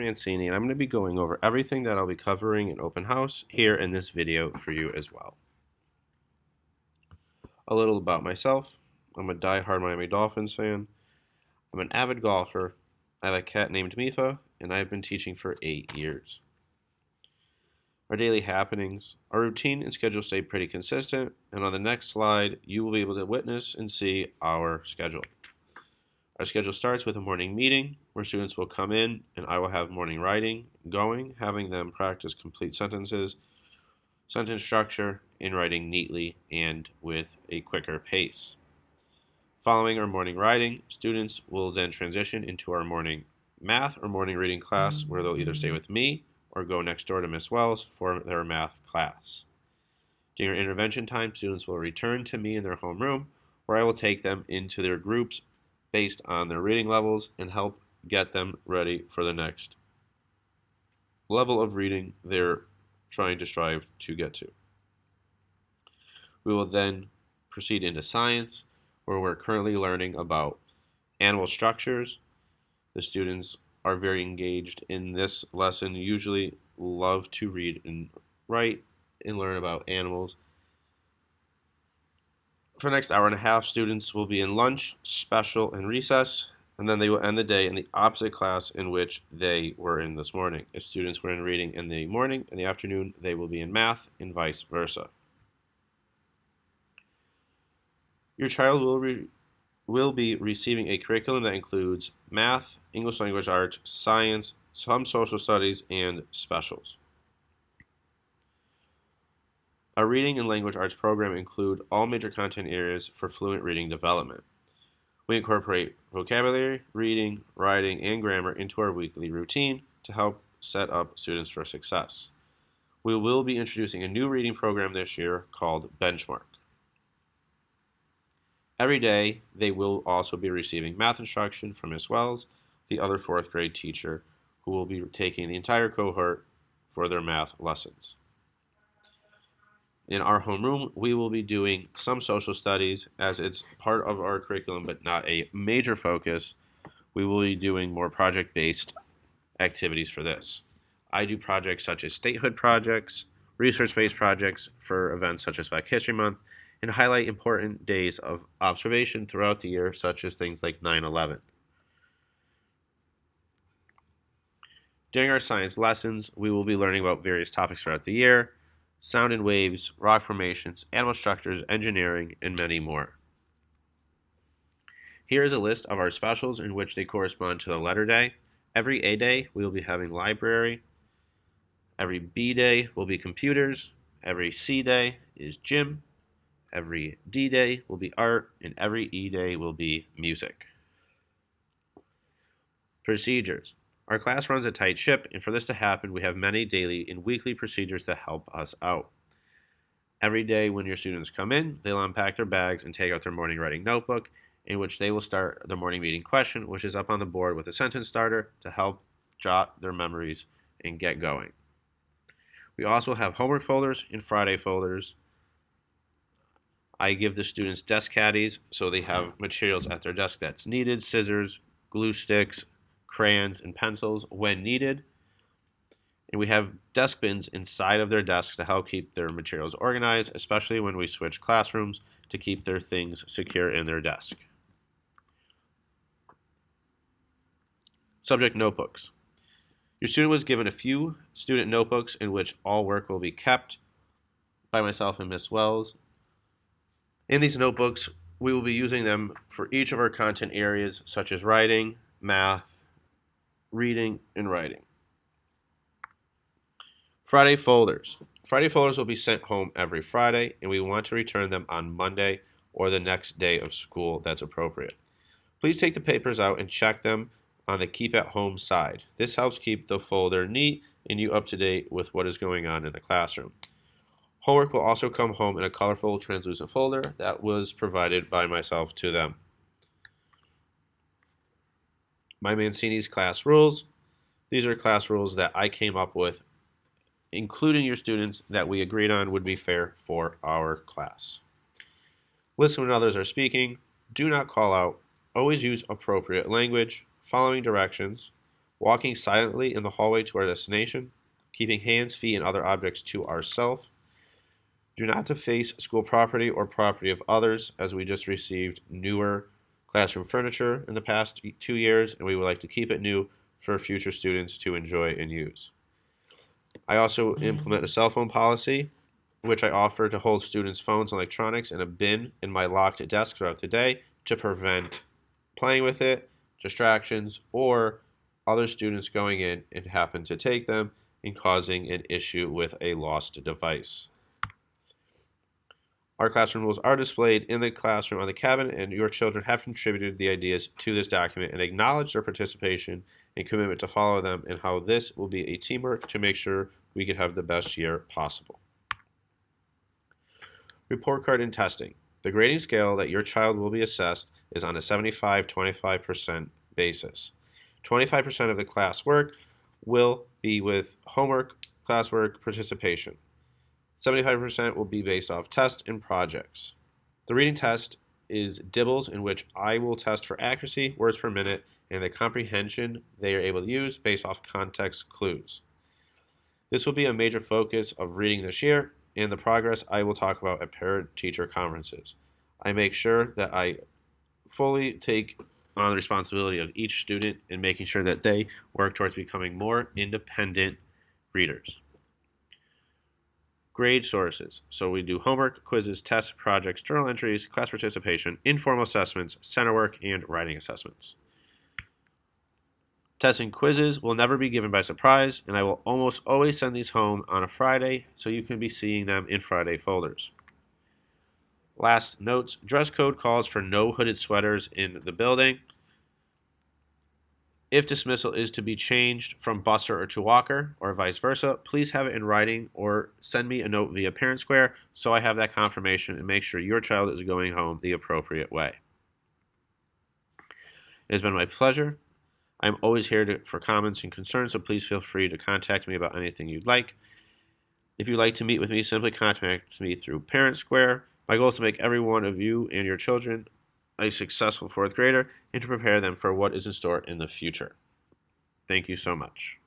Mancini, and I'm going to be going over everything that I'll be covering in open house here in this video for you as well. A little about myself. I'm a die-hard Miami Dolphins fan. I'm an avid golfer. I have a cat named Mifa, and I've been teaching for 8 years. Our daily happenings. Our routine and schedule stay pretty consistent, and on the next slide, you will be able to witness and see our schedule. Our schedule starts with a morning meeting where students will come in and I will have morning writing going, having them practice complete sentences, sentence structure, and writing neatly and with a quicker pace. Following our morning writing, students will then transition into our morning math or morning reading class where they'll either stay with me or go next door to Miss Wells for their math class. During our intervention time, students will return to me in their homeroom where I will take them into their groups based on their reading levels and help get them ready for the next level of reading they're trying to strive to get to. We will then proceed into science, where we're currently learning about animal structures. The students are very engaged in this lesson, usually love to read and write and learn about animals. For the next hour and a half, students will be in lunch, special, and recess, and then they will end the day in the opposite class in which they were in this morning. If students were in reading in the morning, in the afternoon, they will be in math, and vice versa. Your child will be receiving a curriculum that includes math, English language arts, science, some social studies, and specials. Our reading and language arts program include all major content areas for fluent reading development. We incorporate vocabulary, reading, writing, and grammar into our weekly routine to help set up students for success. We will be introducing a new reading program this year called Benchmark. Every day, they will also be receiving math instruction from Miss Wells, the other 4th grade teacher, who will be taking the entire cohort for their math lessons. In our homeroom, we will be doing some social studies as it's part of our curriculum, but not a major focus. We will be doing more project-based activities for this. I do projects such as statehood projects, research-based projects for events such as Black History Month, and highlight important days of observation throughout the year, such as things like 9/11. During our science lessons, we will be learning about various topics throughout the year, sound and waves, rock formations, animal structures, engineering, and many more. Here is a list of our specials in which they correspond to the letter day. Every A day, we will be having library. Every B day will be computers. Every C day is gym. Every D day will be art, and every E day will be music. Procedures. Our class runs a tight ship, and for this to happen, we have many daily and weekly procedures to help us out. Every day when your students come in, they'll unpack their bags and take out their morning writing notebook, in which they will start their morning meeting question, which is up on the board with a sentence starter to help jot their memories and get going. We also have homework folders and Friday folders. I give the students desk caddies so they have materials at their desk that's needed, scissors, glue sticks, crayons, and pencils when needed. And we have desk bins inside of their desks to help keep their materials organized, especially when we switch classrooms to keep their things secure in their desk. Subject notebooks. Your student was given a few student notebooks in which all work will be kept by myself and Miss Wells. In these notebooks, we will be using them for each of our content areas such as writing, math, reading, and writing. Friday folders. Friday folders will be sent home every Friday, and we want to return them on Monday or the next day of school that's appropriate. Please take the papers out and check them on the Keep at Home side. This helps keep the folder neat and you up to date with what is going on in the classroom. Homework will also come home in a colorful translucent folder that was provided by myself to them. My Mancini's class rules. These are class rules that I came up with, including your students, that we agreed on would be fair for our class. Listen when others are speaking. Do not call out. Always use appropriate language, following directions, walking silently in the hallway to our destination, keeping hands, feet, and other objects to ourselves. Do not deface school property or property of others, as we just received newer classroom furniture in the past 2 years, and we would like to keep it new for future students to enjoy and use. I also implement a cell phone policy, which I offer to hold students' phones and electronics in a bin in my locked desk throughout the day to prevent playing with it, distractions, or other students going in and happen to take them and causing an issue with a lost device. Our classroom rules are displayed in the classroom on the cabinet, and your children have contributed the ideas to this document and acknowledged their participation and commitment to follow them, and how this will be a teamwork to make sure we can have the best year possible. Report card and testing. The grading scale that your child will be assessed is on a 75-25% basis. 25% of the classwork will be with homework, classwork, participation. 75% will be based off tests and projects. The reading test is dibbles, in which I will test for accuracy, words per minute, and the comprehension they are able to use based off context clues. This will be a major focus of reading this year, and the progress I will talk about at parent-teacher conferences. I make sure that I fully take on the responsibility of each student in making sure that they work towards becoming more independent readers. Grade sources. So we do homework, quizzes, tests, projects, journal entries, class participation, informal assessments, center work, and writing assessments. Tests and quizzes will never be given by surprise, and I will almost always send these home on a Friday, so you can be seeing them in Friday folders. Last notes, dress code calls for no hooded sweaters in the building. If dismissal is to be changed from busser or to walker, or vice versa, please have it in writing or send me a note via Parent Square so I have that confirmation and make sure your child is going home the appropriate way. It has been my pleasure. I'm always here for comments and concerns, so please feel free to contact me about anything you'd like. If you'd like to meet with me, simply contact me through Parent Square. My goal is to make every one of you and your children a successful fourth grader and to prepare them for what is in store in the future. Thank you so much.